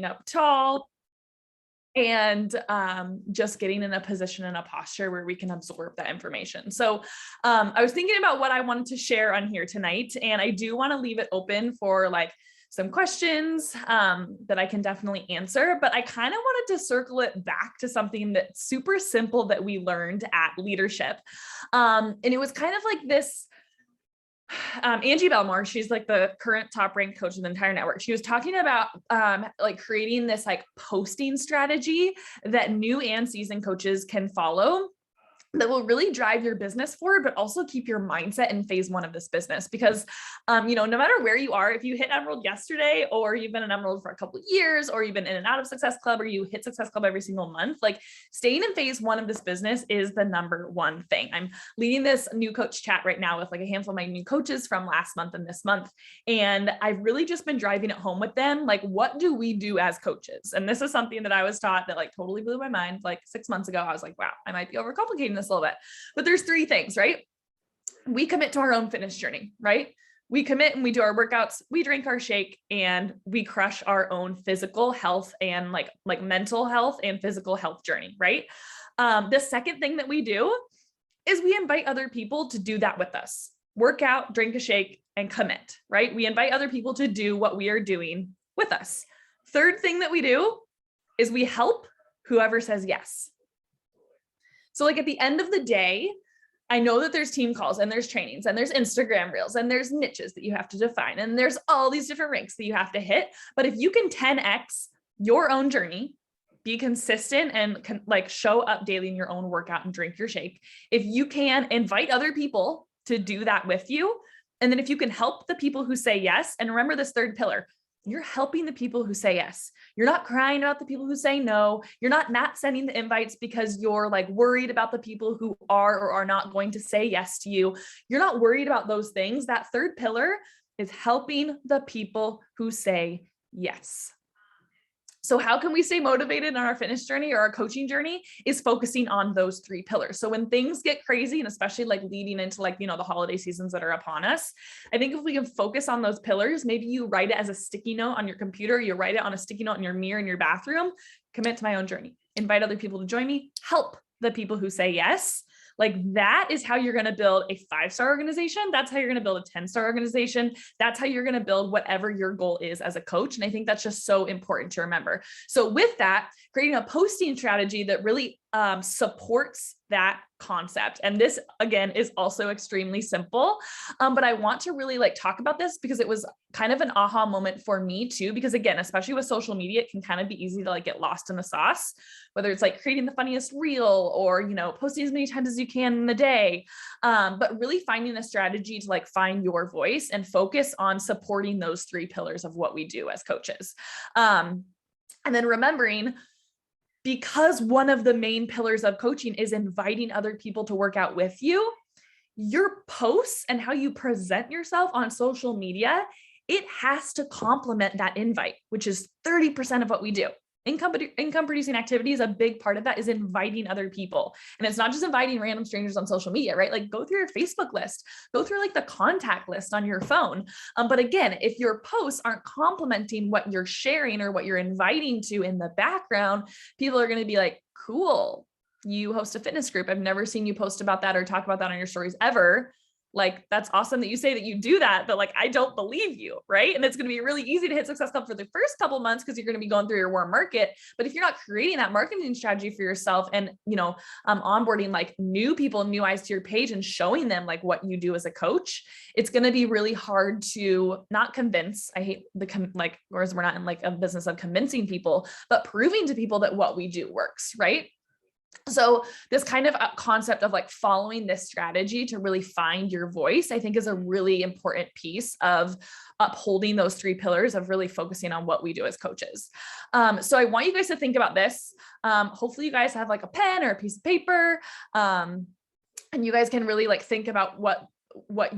up tall, and just getting in a position and a posture where we can absorb that information. So I was thinking about what I wanted to share on here tonight, and I do want to leave it open for like some questions that I can definitely answer, but I kind of wanted to circle it back to something that's super simple that we learned at leadership. And it was kind of like this, Angie Belmore, she's like the current top ranked coach in the entire network. She was talking about like creating this like posting strategy that new and seasoned coaches can follow that will really drive your business forward, but also keep your mindset in phase one of this business. Because, no matter where you are, if you hit Emerald yesterday, or you've been an Emerald for a couple of years, or you've been in and out of Success Club, or you hit Success Club every single month, like staying in phase one of this business is the number one thing. I'm leading this new coach chat right now with like a handful of my new coaches from last month and this month. And I've really just been driving it home with them. Like, what do we do as coaches? And this is something that I was taught that like totally blew my mind. Like 6 months ago, I was like, wow, I might be overcomplicating this a little bit, but there's 3 things, right? We commit to our own fitness journey, right? We commit and we do our workouts, we drink our shake, and we crush our own physical health and like mental health and physical health journey, right? The second thing that we do is we invite other people to do that with us. Work out, drink a shake, and commit, right? We invite other people to do what we are doing with us. Third thing that we do is we help whoever says yes. So like at the end of the day, I know that there's team calls and there's trainings and there's Instagram reels and there's niches that you have to define and there's all these different ranks that you have to hit. But if you can 10x your own journey, be consistent and like show up daily in your own workout and drink your shake, if you can invite other people to do that with you, and then if you can help the people who say yes, and remember this third pillar, you're helping the people who say yes. You're not crying about the people who say no. You're not sending the invites because you're like worried about the people who are or are not going to say yes to you. You're not worried about those things. That third pillar is helping the people who say yes. So how can we stay motivated on our fitness journey or our coaching journey is focusing on those 3 pillars. So when things get crazy, and especially like leading into like, the holiday seasons that are upon us, I think if we can focus on those pillars, maybe you write it as a sticky note on your computer, you write it on a sticky note in your mirror in your bathroom, commit to my own journey, invite other people to join me, help the people who say yes. Like that is how you're going to build a 5-star organization. That's how you're going to build a 10-star organization. That's how you're going to build whatever your goal is as a coach. And I think that's just so important to remember. So with that, creating a posting strategy that really supports that concept. And this again is also extremely simple. But I want to really like talk about this because it was kind of an aha moment for me too, because again, especially with social media, it can kind of be easy to like get lost in the sauce, whether it's like creating the funniest reel or, posting as many times as you can in the day. But really finding a strategy to like find your voice and focus on supporting those 3 pillars of what we do as coaches. And then remembering, because one of the main pillars of coaching is inviting other people to work out with you, your posts and how you present yourself on social media, it has to complement that invite, which is 30% of what we do. Income producing activities, a big part of that is inviting other people. And it's not just inviting random strangers on social media, right? Like go through your Facebook list, go through like the contact list on your phone. But again, if your posts aren't complementing what you're sharing or what you're inviting to in the background, people are going to be like, cool, you host a fitness group. I've never seen you post about that or talk about that on your stories ever. Like, that's awesome that you say that you do that, but like, I don't believe you, right? And it's going to be really easy to hit Success Club for the first couple months because you're going to be going through your warm market. But if you're not creating that marketing strategy for yourself and, onboarding like new people, new eyes to your page and showing them like what you do as a coach, it's going to be really hard to not convince. I hate whereas we're not in like a business of convincing people, but proving to people that what we do works, right? So this kind of concept of like following this strategy to really find your voice, I think is a really important piece of upholding those 3 pillars of really focusing on what we do as coaches. So I want you guys to think about this. Hopefully you guys have like a pen or a piece of paper, and you guys can really like think about what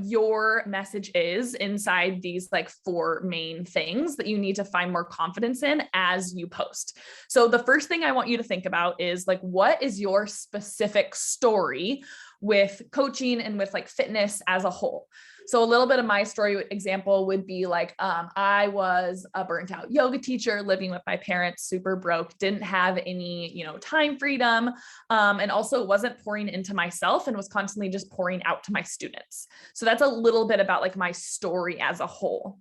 your message is inside these like 4 main things that you need to find more confidence in as you post. So the first thing I want you to think about is like, what is your specific story with coaching and with like fitness as a whole? So a little bit of my story example would be like, I was a burnt out yoga teacher living with my parents, super broke, didn't have any, time freedom. And also wasn't pouring into myself and was constantly just pouring out to my students. So that's a little bit about like my story as a whole.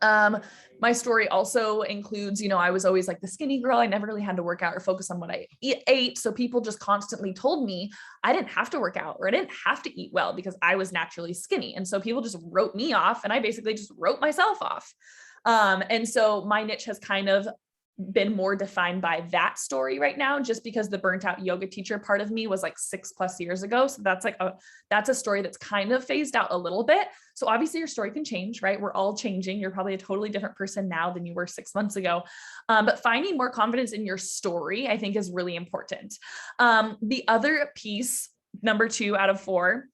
My story also includes, I was always like the skinny girl. I never really had to work out or focus on what I ate. So people just constantly told me I didn't have to work out or I didn't have to eat well because I was naturally skinny. And so people just wrote me off and I basically just wrote myself off. And so my niche has kind of been more defined by that story right now, just because the burnt out yoga teacher part of me was like 6+ years ago. So that's a story that's kind of phased out a little bit. So obviously your story can change, right? We're all changing. You're probably a totally different person now than you were 6 months ago. But finding more confidence in your story, I think, is really important. The other piece, number 2 out of 4,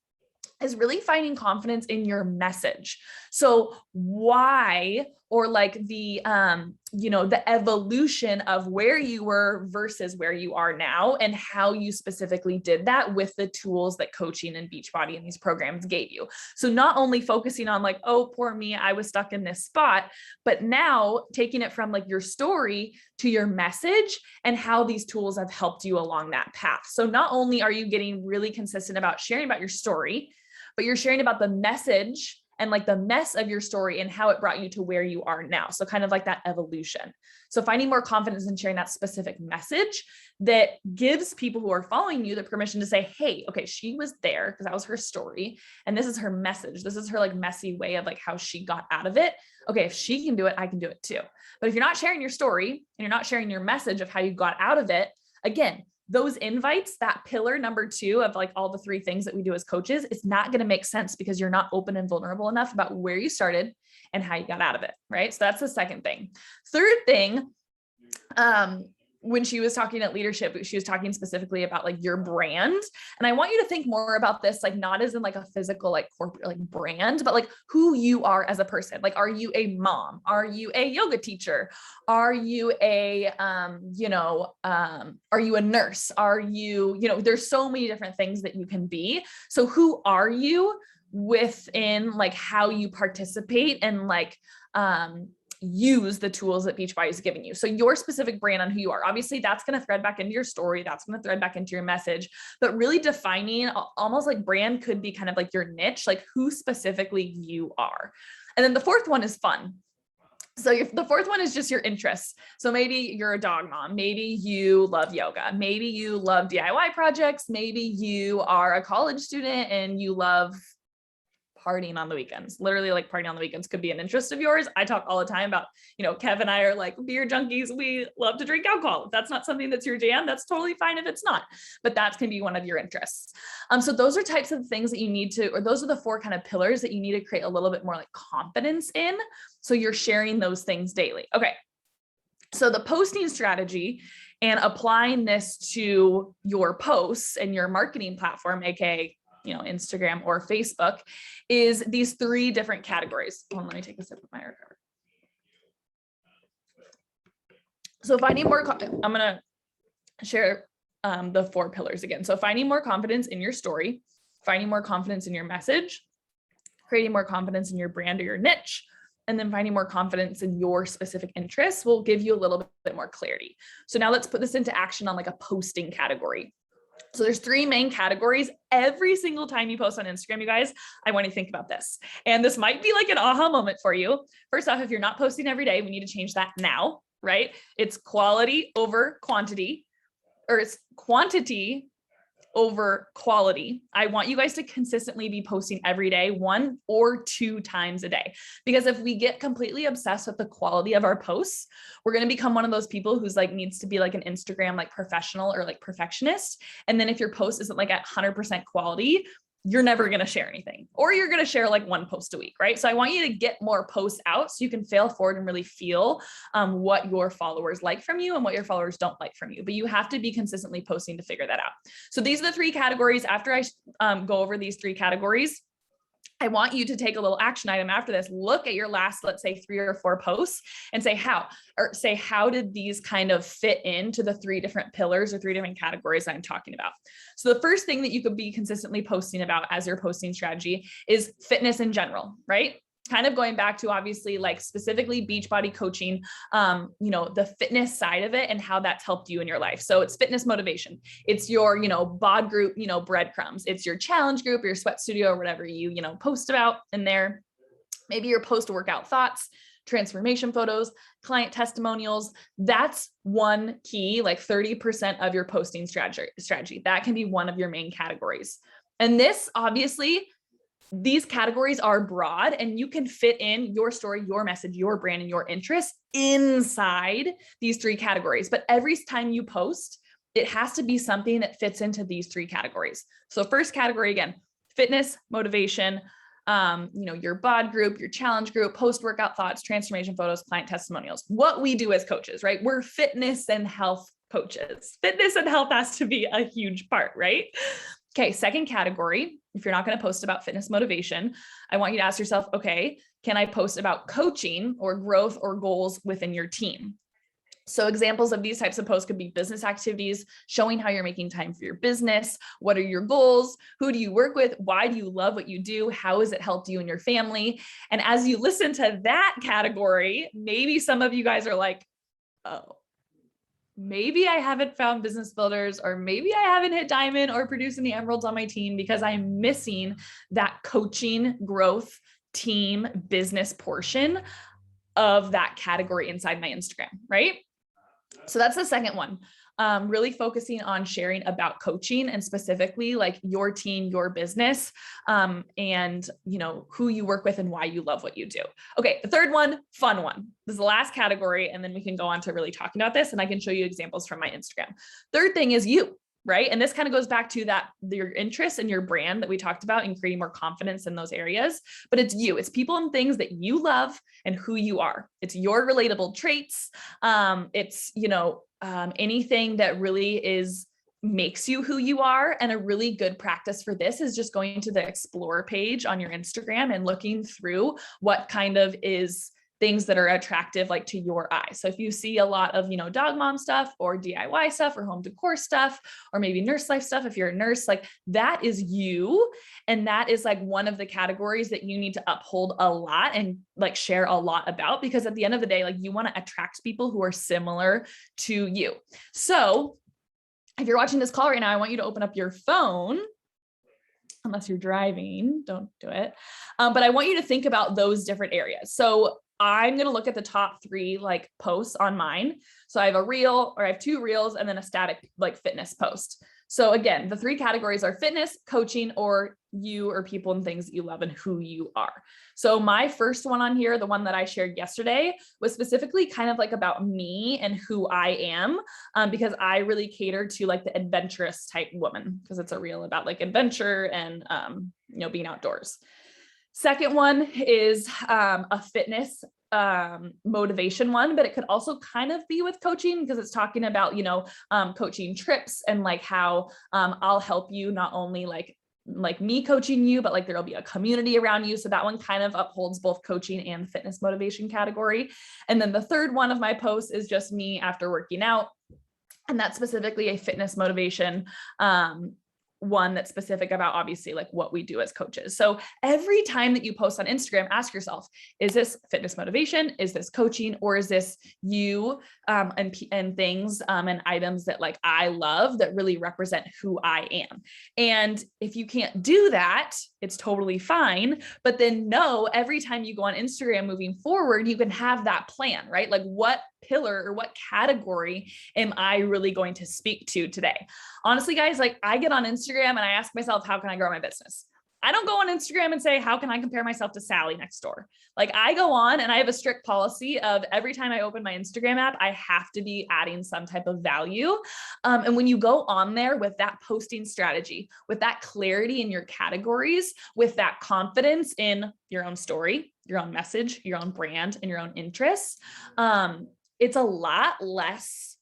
is really finding confidence in your message. So why, or like the, the evolution of where you were versus where you are now and how you specifically did that with the tools that coaching and Beachbody and these programs gave you. So not only focusing on like, oh, poor me, I was stuck in this spot, but now taking it from like your story to your message and how these tools have helped you along that path. So not only are you getting really consistent about sharing about your story, but you're sharing about the message and like the mess of your story and how it brought you to where you are now. So kind of like that evolution. So finding more confidence in sharing that specific message that gives people who are following you the permission to say, hey, okay, she was there because that was her story. And this is her message. This is her like messy way of like how she got out of it. Okay, if she can do it, I can do it too. But if you're not sharing your story and you're not sharing your message of how you got out of it, again, those invites, that pillar number 2 of like all the 3 things that we do as coaches, is not going to make sense because you're not open and vulnerable enough about where you started and how you got out of it. Right. So that's the second thing. Third thing, when she was talking at leadership, she was talking specifically about like your brand. And I want you to think more about this, like not as in like a physical, like corporate, like brand, but like who you are as a person. Like, are you a mom? Are you a yoga teacher? Are you a, are you a nurse? Are you, there's so many different things that you can be. So who are you within like how you participate and like, use the tools that Beachbody is giving you. So your specific brand on who you are, obviously that's going to thread back into your story. That's going to thread back into your message, but really defining almost like brand could be kind of like your niche, like who specifically you are. And then the fourth one is fun. So the fourth one is just your interests. So maybe you're a dog mom. Maybe you love yoga. Maybe you love DIY projects. Maybe you are a college student and you love partying on the weekends. Literally, like partying on the weekends could be an interest of yours. I talk all the time about, Kev and I are like beer junkies. We love to drink alcohol. If that's not something that's your jam, that's totally fine if it's not, but that can be one of your interests. So those are types of things that you need to, or those are the 4 kind of pillars that you need to create a little bit more like confidence in. So you're sharing those things daily. Okay. So the posting strategy and applying this to your posts and your marketing platform, aka Instagram or Facebook, is these 3 different categories. Hold on, let me take a sip of my recovery. So finding more, I'm going to share the 4 pillars again. So finding more confidence in your story, finding more confidence in your message, creating more confidence in your brand or your niche, and then finding more confidence in your specific interests will give you a little bit more clarity. So now let's put this into action on like a posting category. So there's 3 main categories. Every single time you post on Instagram, you guys, I want you to think about this. And this might be like an aha moment for you. First off, if you're not posting every day, we need to change that now, right? It's quality over quantity, or it's quantity over quality. I want you guys to consistently be posting every day, 1 or 2 times a day. Because if we get completely obsessed with the quality of our posts, we're going to become one of those people who's like needs to be like an Instagram, like professional or like perfectionist. And then if your post isn't like at 100% quality, you're never going to share anything, or you're going to share like 1 post a week, right? So I want you to get more posts out so you can fail forward and really feel what your followers like from you and what your followers don't like from you. But you have to be consistently posting to figure that out. So these are the 3 categories. After I go over these 3 categories, I want you to take a little action item after this. Look at your last, let's say 3 or 4 posts and say how did these kind of fit into the 3 different pillars or 3 different categories I'm talking about. So the first thing that you could be consistently posting about as your posting strategy is fitness in general, right? Kind of going back to obviously like specifically Beachbody coaching, the fitness side of it and how that's helped you in your life. So it's fitness motivation. It's your, bod group, breadcrumbs. It's your challenge group, your sweat studio, or whatever you, post about in there. Maybe your post-workout thoughts, transformation photos, client testimonials. That's one key, like 30% of your posting strategy. That can be one of your main categories. And this obviously, these categories are broad and you can fit in your story, your message, your brand, and your interests inside these 3 categories. But every time you post, it has to be something that fits into these 3 categories. So first category, again, fitness, motivation, your bod group, your challenge group, post-workout thoughts, transformation photos, client testimonials. What we do as coaches, right? We're fitness and health coaches. Fitness and health has to be a huge part, right? Okay, second category, if you're not going to post about fitness motivation, I want you to ask yourself, okay, can I post about coaching or growth or goals within your team? So examples of these types of posts could be business activities, showing how you're making time for your business. What are your goals? Who do you work with? Why do you love what you do? How has it helped you and your family? And as you listen to that category, maybe some of you guys are like, oh, maybe I haven't found business builders, or maybe I haven't hit diamond or produced any emeralds on my team because I'm missing that coaching, growth, team, business portion of that category inside my Instagram, right? So that's the second one. Really focusing on sharing about coaching and specifically like your team, your business, and who you work with and why you love what you do. Okay, the third one, fun one. This is the last category, and then we can go on to really talking about this, and I can show you examples from my Instagram. Third thing is you, right? And this kind of goes back to that, your interests and your brand that we talked about and creating more confidence in those areas, but it's you, it's people and things that you love and who you are. It's your relatable traits. It's, anything that really makes you who you are. And a really good practice for this is just going to the explore page on your Instagram and looking through what kind of is things that are attractive, like to your eye. So if you see a lot of, dog mom stuff or DIY stuff or home decor stuff, or maybe nurse life stuff, if you're a nurse, like that is you. And that is like one of the categories that you need to uphold a lot and like share a lot about, because at the end of the day, like you want to attract people who are similar to you. So if you're watching this call right now, I want you to open up your phone. Unless you're driving, don't do it. But I want you to think about those different areas. So I'm going to look at the top 3 like posts on mine. So I have I have 2 reels and then a static like fitness post. So again, the 3 categories are fitness, coaching, or you or people and things that you love and who you are. So my first one on here, the one that I shared yesterday, was specifically kind of like about me and who I am, because I really cater to like the adventurous type woman, because it's a reel about like adventure and, being outdoors. Second one is a fitness motivation one, but it could also kind of be with coaching, because it's talking about, coaching trips and like how I'll help you, not only like me coaching you, but like there'll be a community around you. So that one kind of upholds both coaching and fitness motivation category. And then the third one of my posts is just me after working out. And that's specifically a fitness motivation one that's specific about obviously like what we do as coaches. So every time that you post on Instagram, ask yourself, is this fitness motivation? Is this coaching? Or is this you and things and items that like I love that really represent who I am? And if you can't do that, it's totally fine. But then every time you go on Instagram moving forward, you can have that plan, right? Like what pillar or what category am I really going to speak to today? Honestly, guys, like I get on Instagram and I ask myself, how can I grow my business? I don't go on Instagram and say, how can I compare myself to Sally next door? Like I go on and I have a strict policy of every time I open my Instagram app, I have to be adding some type of value. And when you go on there with that posting strategy, with that clarity in your categories, with that confidence in your own story, your own message, your own brand, and your own interests, it's a lot less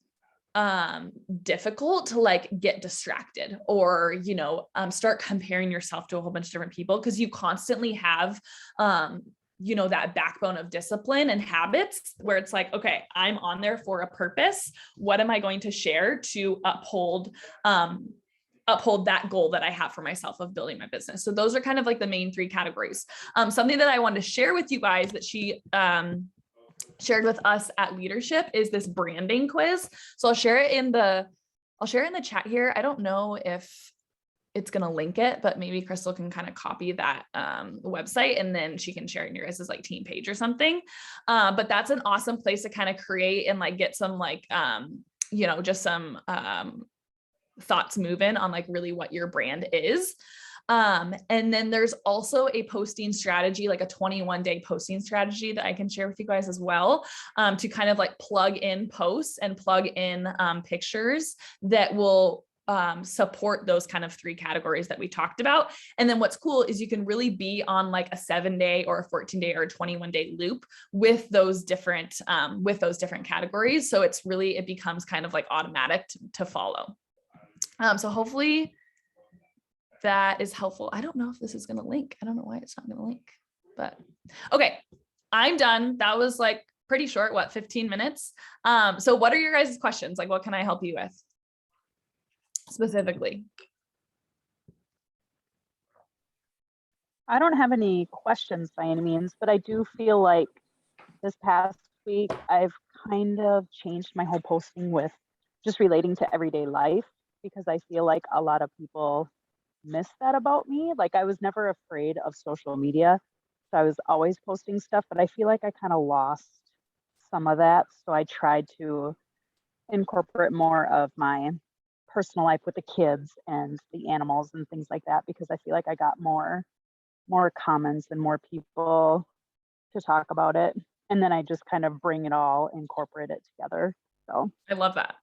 difficult to like get distracted or, start comparing yourself to a whole bunch of different people, because you constantly have, that backbone of discipline and habits where it's like, okay, I'm on there for a purpose. What am I going to share to uphold that goal that I have for myself of building my business? So those are kind of like the main three categories. Something that I wanted to share with you guys that she, shared with us at leadership is this branding quiz. So I'll share it in the chat here. I don't know if it's going to link it, but maybe Crystal can kind of copy that website and then she can share it in your guys' like team page or something. But that's an awesome place to kind of create and like get some like, just some thoughts moving on like really what your brand is. And then there's also a posting strategy, like a 21-day posting strategy that I can share with you guys as well, to kind of like plug in posts and plug in pictures that will support those kind of three categories that we talked about. And then what's cool is you can really be on like a 7-day or a 14-day or a 21-day loop with those different categories. So it becomes kind of like automatic to follow. So hopefully that is helpful. I don't know if this is going to link. I don't know why it's not going to link, but okay, I'm done. That was like pretty short, 15 minutes. So what are your guys' questions? Like, what can I help you with specifically? I don't have any questions by any means, but I do feel like this past week, I've kind of changed my whole posting with just relating to everyday life, because I feel like a lot of people miss that about me. Like, I was never afraid of social media, so I was always posting stuff, but I feel like I kind of lost some of that. So I tried to incorporate more of my personal life with the kids and the animals and things like that, because I feel like I got more comments and more people to talk about it. And then I just kind of bring it all, incorporate it together. So I love that.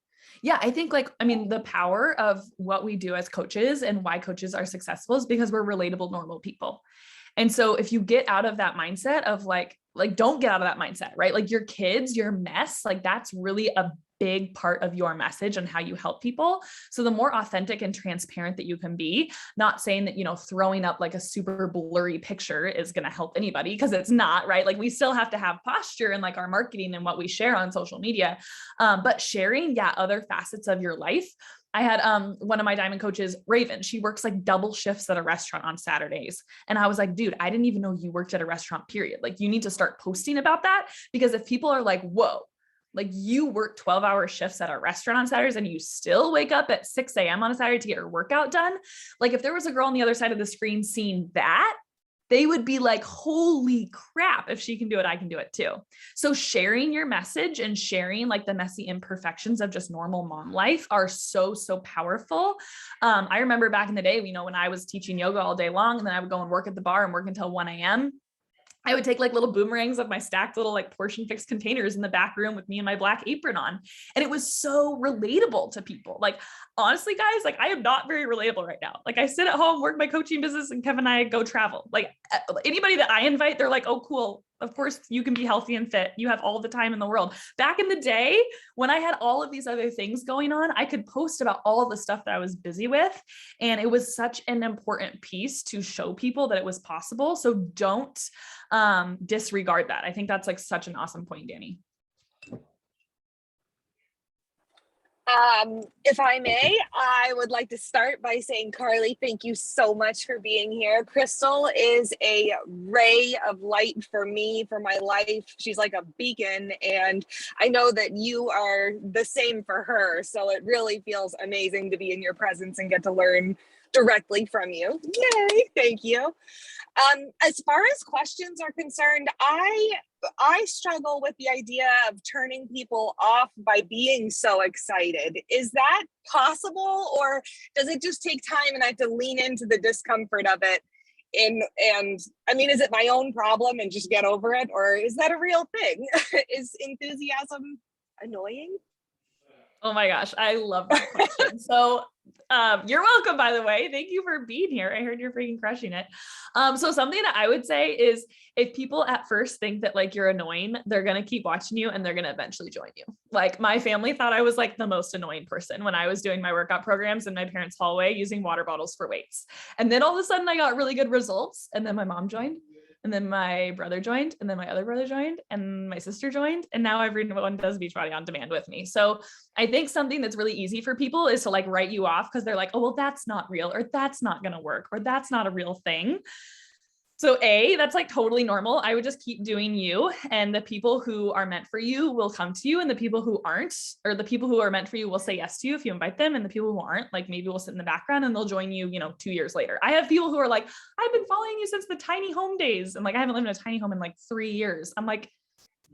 Yeah, I think the power of what we do as coaches and why coaches are successful is because we're relatable, normal people. And so if you get out of that mindset of like, don't get out of that mindset, right? Like your kids, your mess, like that's really a big part of your message and how you help people. So the more authentic and transparent that you can be, not saying that, throwing up like a super blurry picture is going to help anybody, because it's not, right? Like we still have to have posture and like our marketing and what we share on social media, but sharing, other facets of your life. I had one of my diamond coaches, Raven, she works like double shifts at a restaurant on Saturdays. And I was like, dude, I didn't even know you worked at a restaurant, period. Like you need to start posting about that, because if people are like, whoa, like you work 12-hour shifts at a restaurant on Saturdays and you still wake up at 6 a.m. on a Saturday to get your workout done. Like if there was a girl on the other side of the screen seeing that, they would be like, holy crap, if she can do it, I can do it too. So sharing your message and sharing like the messy imperfections of just normal mom life are so, so powerful. I remember back in the day, when I was teaching yoga all day long and then I would go and work at the bar and work until 1 a.m. I would take like little boomerangs of my stacked little like portion fixed containers in the back room with me and my black apron on. And it was so relatable to people. Like, honestly, guys, like I am not very relatable right now. Like I sit at home, work my coaching business, and Kevin and I go travel. Like anybody that I invite, they're like, oh, cool. Of course you can be healthy and fit. You have all the time in the world. Back in the day, when I had all of these other things going on, I could post about all the stuff that I was busy with. And it was such an important piece to show people that it was possible. So don't disregard that. I think that's like such an awesome point, Danny. If I may, I would like to start by saying, Karli, thank you so much for being here. Crystal is a ray of light for me, for my life. She's like a beacon, and I know that you are the same for her. So it really feels amazing to be in your presence and get to learn directly from you. Yay, thank you. As far as questions are concerned, I struggle with the idea of turning people off by being so excited. Is that possible, or does it just take time and I have to lean into the discomfort of it? And I mean, is it my own problem and just get over it, or is that a real thing? Is enthusiasm annoying? Oh my gosh, I love that question. So You're welcome, by the way. Thank you for being here. I heard you're freaking crushing it. So something that I would say is if people at first think that like you're annoying, they're going to keep watching you and they're going to eventually join you. Like my family thought I was like the most annoying person when I was doing my workout programs in my parents' hallway using water bottles for weights. And then all of a sudden I got really good results. And then my mom joined. And then my brother joined, and then my other brother joined, and my sister joined, and now everyone does Beachbody on Demand with me. So I think something that's really easy for people is to like write you off because they're like, oh, well, that's not real, or that's not going to work, or that's not a real thing. So that's like totally normal. I would just keep doing you, and the people who are meant for you will come to you, and the people who aren't, or the people who are meant for you will say yes to you if you invite them, and the people who aren't, like maybe will sit in the background and they'll join you, 2 years later. I have people who are like, I've been following you since the tiny home days. And like, I haven't lived in a tiny home in like 3 years. I'm like,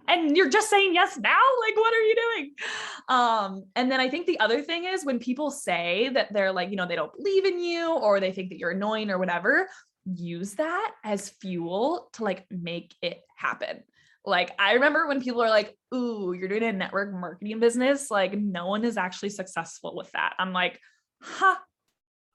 and you're just saying yes now? Like, what are you doing? And then I think the other thing is when people say that they're like, they don't believe in you, or they think that you're annoying or whatever, use that as fuel to like make it happen. Like I remember when people are like, ooh, you're doing a network marketing business. Like no one is actually successful with that. I'm like,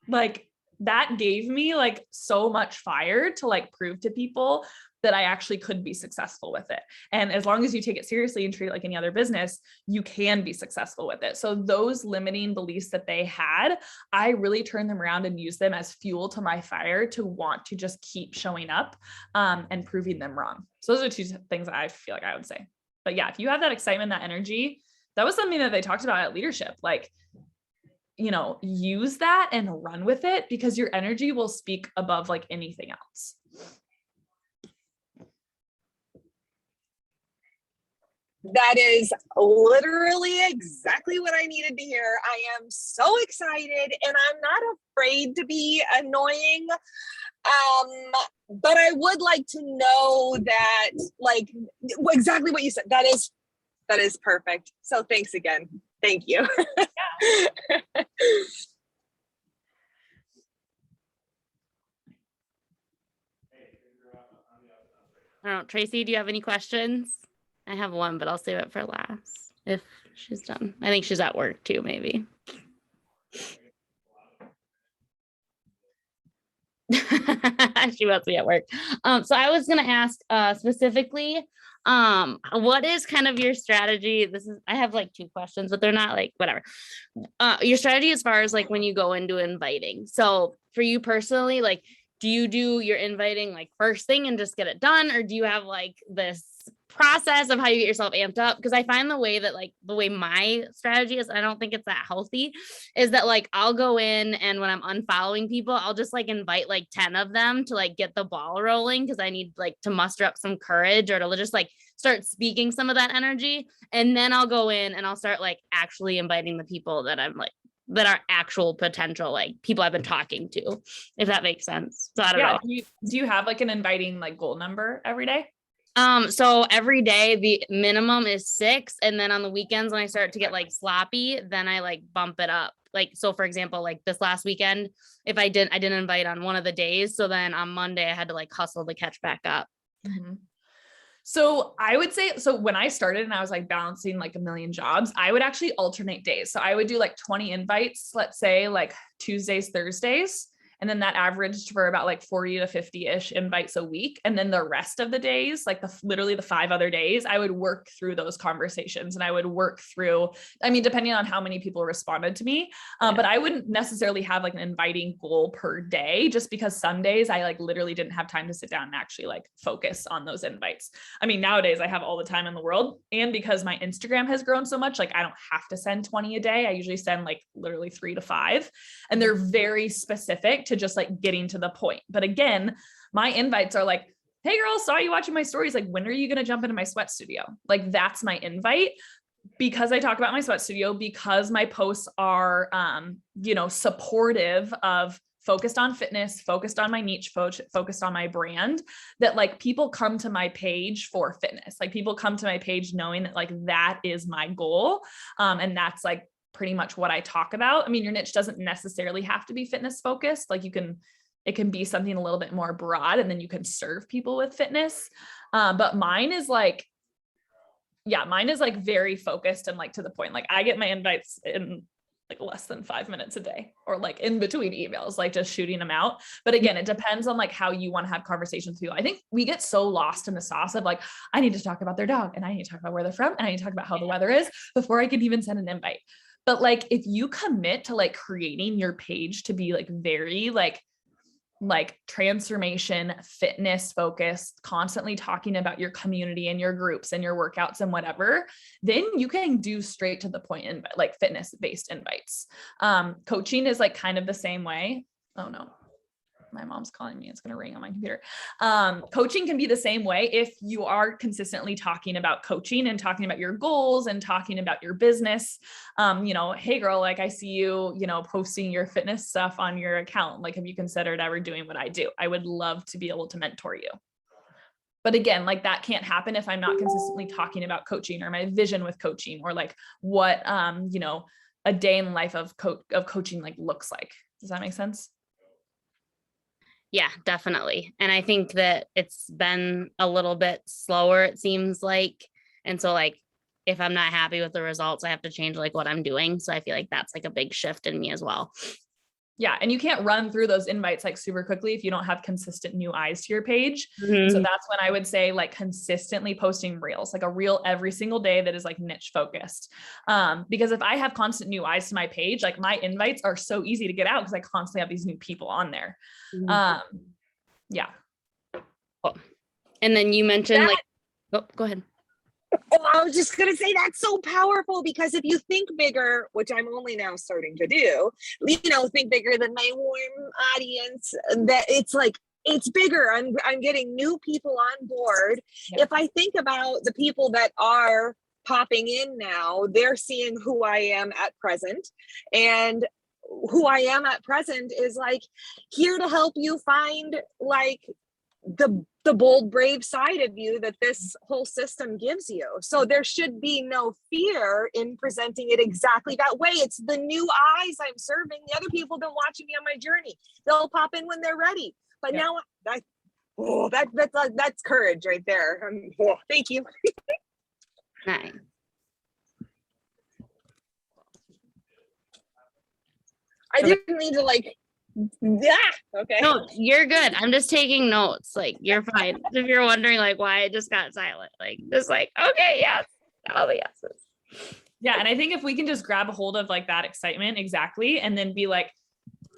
like that gave me like so much fire to like prove to people that I actually could be successful with it. And as long as you take it seriously and treat it like any other business, you can be successful with it. So those limiting beliefs that they had, I really turned them around and used them as fuel to my fire to want to just keep showing up and proving them wrong. So those are two things that I feel like I would say. But yeah, if you have that excitement, that energy, that was something that they talked about at leadership, like, use that and run with it because your energy will speak above like anything else. That is literally exactly what I needed to hear. I am so excited and I'm not afraid to be annoying. But I would like to know that, like, exactly what you said. That is perfect. So thanks again. Thank you. I don't know, Tracy, do you have any questions? I have one, but I'll save it for last if she's done. I think she's at work too, maybe. She must be at work. So I was gonna ask specifically, what is kind of your strategy? I have like 2 questions, but they're not like whatever. Your strategy as far as like when you go into inviting. So for you personally, like, do you do your inviting like first thing and just get it done, or do you have like this process of how you get yourself amped up? Because I find the way my strategy is, I don't think it's that healthy, is that like I'll go in and when I'm unfollowing people, I'll just like invite like 10 of them to like get the ball rolling because I need like to muster up some courage or to just like start speaking some of that energy. And then I'll go in and I'll start like actually inviting the people that I'm like that are actual potential like people I've been talking to, if that makes sense. So I don't know. Do you have like an inviting like goal number every day? So every day the minimum is 6. And then on the weekends, when I start to get like sloppy, then I like bump it up. Like, so for example, like this last weekend, if I didn't invite on one of the days. So then on Monday I had to like hustle to catch back up. Mm-hmm. So I would say, so when I started and I was like balancing like a million jobs, I would actually alternate days. So I would do like 20 invites, let's say like Tuesdays, Thursdays. And then that averaged for about like 40 to 50-ish invites a week. And then the rest of the days, like literally the 5 other days, I would work through those conversations and I would work through, depending on how many people responded to me. But I wouldn't necessarily have like an inviting goal per day, just because some days I like literally didn't have time to sit down and actually like focus on those invites. Nowadays I have all the time in the world. And because my Instagram has grown so much, like I don't have to send 20 a day. I usually send like literally 3 to 5, and they're very specific to just like getting to the point. But again, my invites are like, hey girl, saw you watching my stories. Like, when are you going to jump into my sweat studio? Like, that's my invite, because I talk about my sweat studio, because my posts are, supportive of focused on fitness, focused on my niche, focused on my brand, that like people come to my page for fitness. Like people come to my page knowing that like, that is my goal. And that's like pretty much what I talk about. Your niche doesn't necessarily have to be fitness focused. Like it can be something a little bit more broad, and then you can serve people with fitness. But mine is like very focused and like to the point. Like I get my invites in like less than 5 minutes a day, or like in between emails, like just shooting them out. But again, it depends on like how you want to have conversations with people. I think we get so lost in the sauce of like, I need to talk about their dog, and I need to talk about where they're from, and I need to talk about how the weather is before I can even send an invite. But like, if you commit to like creating your page to be like very like transformation, fitness focused, constantly talking about your community and your groups and your workouts and whatever, then you can do straight to the point in like fitness based invites. Coaching is like kind of the same way. Oh no, my mom's calling me. It's going to ring on my computer. Coaching can be the same way if you are consistently talking about coaching and talking about your goals and talking about your business. Hey girl, like I see you, posting your fitness stuff on your account. Like, have you considered ever doing what I do? I would love to be able to mentor you. But again, like that can't happen if I'm not consistently talking about coaching or my vision with coaching, or like what, a day in the life of coaching like looks like. Does that make sense? Yeah, definitely. And I think that it's been a little bit slower, it seems like. And so like, if I'm not happy with the results, I have to change like what I'm doing. So I feel like that's like a big shift in me as well. Yeah. And you can't run through those invites like super quickly if you don't have consistent new eyes to your page. Mhm. So that's when I would say like consistently posting reels, like a reel every single day that is like niche focused. Because if I have constant new eyes to my page, like my invites are so easy to get out because I constantly have these new people on there. Yeah. Cool. And then you mentioned go ahead. Oh, I was just going to say that's so powerful, because if you think bigger, which I'm only now starting to do, think bigger than my warm audience, that it's like, it's bigger. I'm getting new people on board. Yeah. If I think about the people that are popping in now, they're seeing who I am at present, and who I am at present is like here to help you find like the bold, brave side of you that this whole system gives you. So there should be no fear in presenting it exactly that way. It's the new eyes I'm serving. The other people have been watching me on my journey. They'll pop in when they're ready. But now that's courage right there. Thank you. Nice. I didn't need to like, okay. No, you're good. I'm just taking notes. Like, you're fine. If you're wondering like why I just got silent, like just like, okay, yes, all the yeses. Yeah. And I think if we can just grab a hold of like that excitement, exactly, and then be like,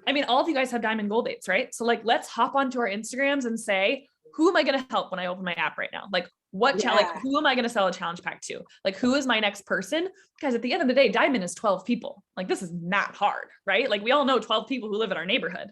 I mean, all of you guys have diamond goal dates, right? So like, let's hop onto our Instagrams and say, who am I going to help when I open my app right now? Like who am I going to sell a challenge pack to? Like, who is my next person? Because at the end of the day, diamond is 12 people. Like, this is not hard, right? Like, we all know 12 people who live in our neighborhood.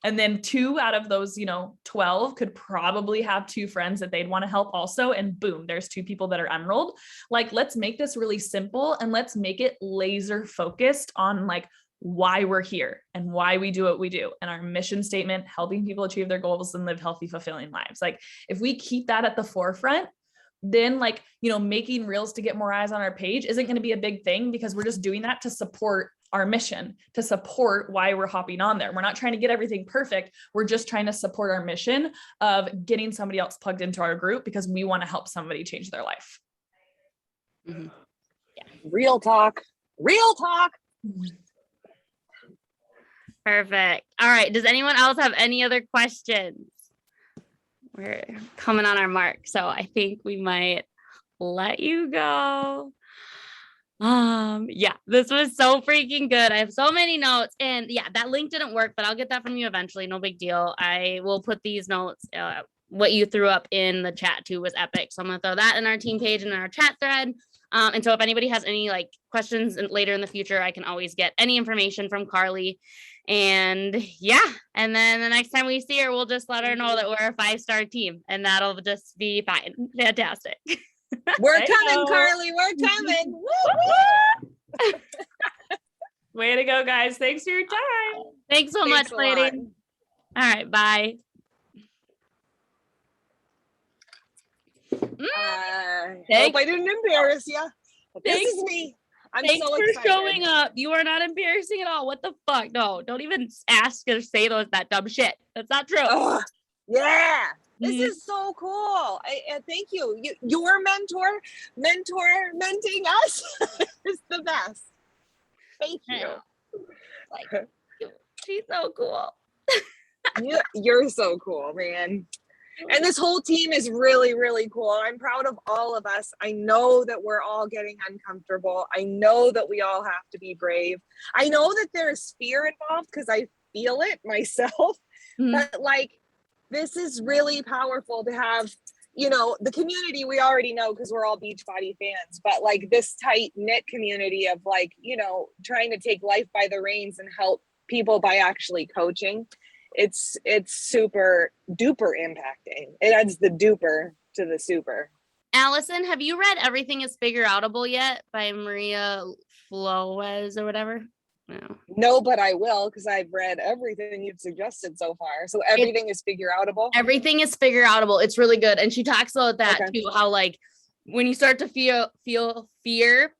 And then 2 out of those, 12 could probably have 2 friends that they'd want to help also. And boom, there's 2 people that are emerald. Like, let's make this really simple, and let's make it laser focused on like why we're here and why we do what we do, and our mission statement, helping people achieve their goals and live healthy, fulfilling lives. Like, if we keep that at the forefront, then like, making reels to get more eyes on our page isn't going to be a big thing, because we're just doing that to support our mission, to support why we're hopping on there. We're not trying to get everything perfect. We're just trying to support our mission of getting somebody else plugged into our group because we want to help somebody change their life. Mm-hmm. Yeah. Real talk. Perfect. All right. Does anyone else have any other questions? We're coming on our mark, so I think we might let you go. Yeah, this was so freaking good. I have so many notes, and yeah, that link didn't work, but I'll get that from you eventually. No big deal. I will put these notes. What you threw up in the chat too was epic, so I'm gonna throw that in our team page and in our chat thread. And so if anybody has any like questions later in the future, I can always get any information from Karli. And yeah, and then the next time we see her, we'll just let her know that we're a 5-star team, and that'll just be fine. Fantastic. We're coming, Karli. We're coming. Woo, woo. Way to go, guys. Thanks for your time. Thanks so much, lady. All right, bye. I hope I didn't embarrass you. This is me. Thanks so for excited. showing up. You are not embarrassing at all. What the fuck? No, don't even ask or say that dumb shit. That's not true. Oh, yeah. This is so cool. I thank you. Your mentoring us is the best. Thank you. Like, she's so cool. You're so cool, man. And this whole team is really, really cool. I'm proud of all of us. I know that we're all getting uncomfortable. I know that we all have to be brave. I know that there's fear involved because I feel it myself. Mhm. But like, this is really powerful to have, you know, the community we already know because we're all Beachbody fans, but like this tight knit community of like, you know, trying to take life by the reins and help people by actually coaching. It's super duper impacting. It adds the duper to the super. Allison, have you read Everything is Figure Outable yet by Maria Flores or whatever? No. No, but I will because I've read everything you've suggested so far. So everything is figure outable. Everything is Figure Outable. It's really good. And she talks about that Okay. too, how like when you start to feel fear,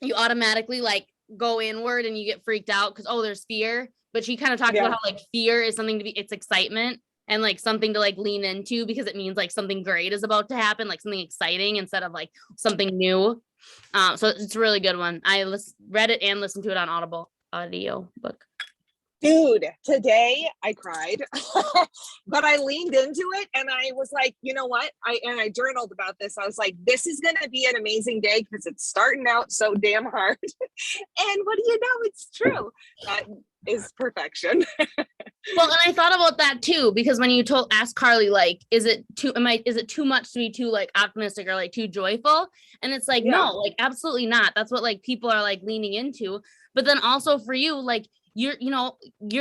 you automatically like go inward and you get freaked out because there's fear. But she kind of talks about how like fear is something it's excitement and like something to like lean into because it means like something great is about to happen, like something exciting instead of like something new. So it's a really good one. I read it and listened to it on Audible audio book. Dude, today I cried, but I leaned into it and I was like, you know what? I journaled about this. I was like, this is going to be an amazing day because it's starting out so damn hard. And what do you know? It's true. That is perfection. Well, and I thought about that too, because when you asked Karli, like, is it too much to be too like optimistic or like too joyful? And it's like, no, like absolutely not. That's what like people are like leaning into. But then also for you, like you're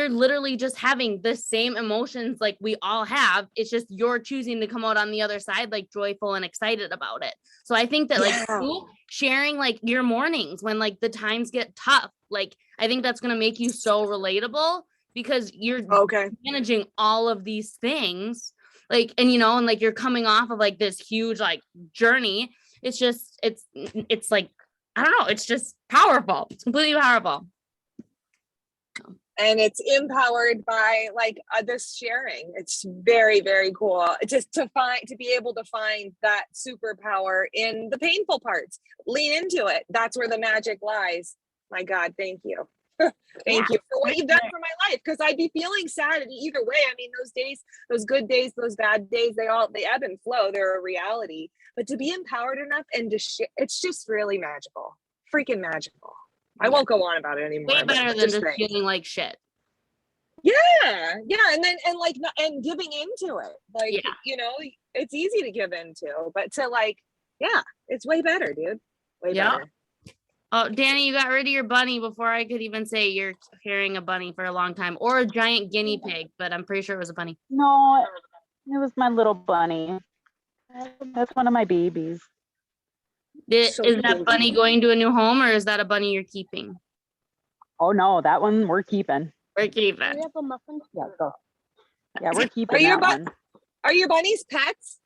literally just having the same emotions like we all have. It's just you're choosing to come out on the other side like joyful and excited about it. So I think that like you sharing like your mornings when like the times get tough, like I think that's gonna make you so relatable because you're managing all of these things, like, and and like you're coming off of like this huge like journey. It's just it's like, I don't know, it's just powerful. It's completely powerful. And it's empowered by like this sharing. It's very, very cool. Just to be able to find that superpower in the painful parts. Lean into it. That's where the magic lies. My God, thank you. Thank you for what you've done for my life. Because I'd be feeling sad in either way. I mean, those days, those good days, those bad days, they ebb and flow. They're a reality. But to be empowered enough and to share, it's just really magical. Freaking magical. I won't go on about it anymore. Way better than just feeling like shit. Yeah, and giving into it. Like, it's easy to give into, but to like, it's way better, dude. Way better. Oh, Danny, you got rid of your bunny before I could even say you're carrying a bunny for a long time, or a giant guinea pig, but I'm pretty sure it was a bunny. No, it was my little bunny. That's one of my babies. Is that bunny going to a new home, or is that a bunny you're keeping? Oh no, that one we're keeping. We're keeping. Yeah, go. Yeah, we're keeping that one. Are your bunnies pets?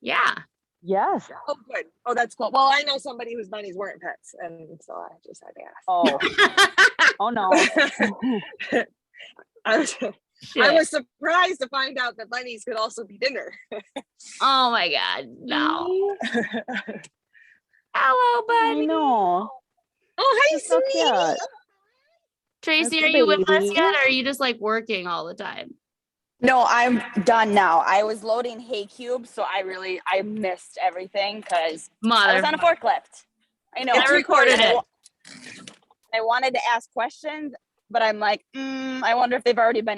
Yeah. Yes. Oh, good. Oh, that's cool. Well, I know somebody whose bunnies weren't pets, and so I just had to ask. Oh, oh no. I was surprised to find out that bunnies could also be dinner. Oh my God, no. Hello, bunny. I know. Oh, hi, so sweetie. Tracy, are you with us yet, or are you just like working all the time? No, I'm done now. I was loading hay cubes, so I missed everything because I was on a forklift. I know. I recorded it. I wanted to ask questions, but I'm like, I wonder if they've already been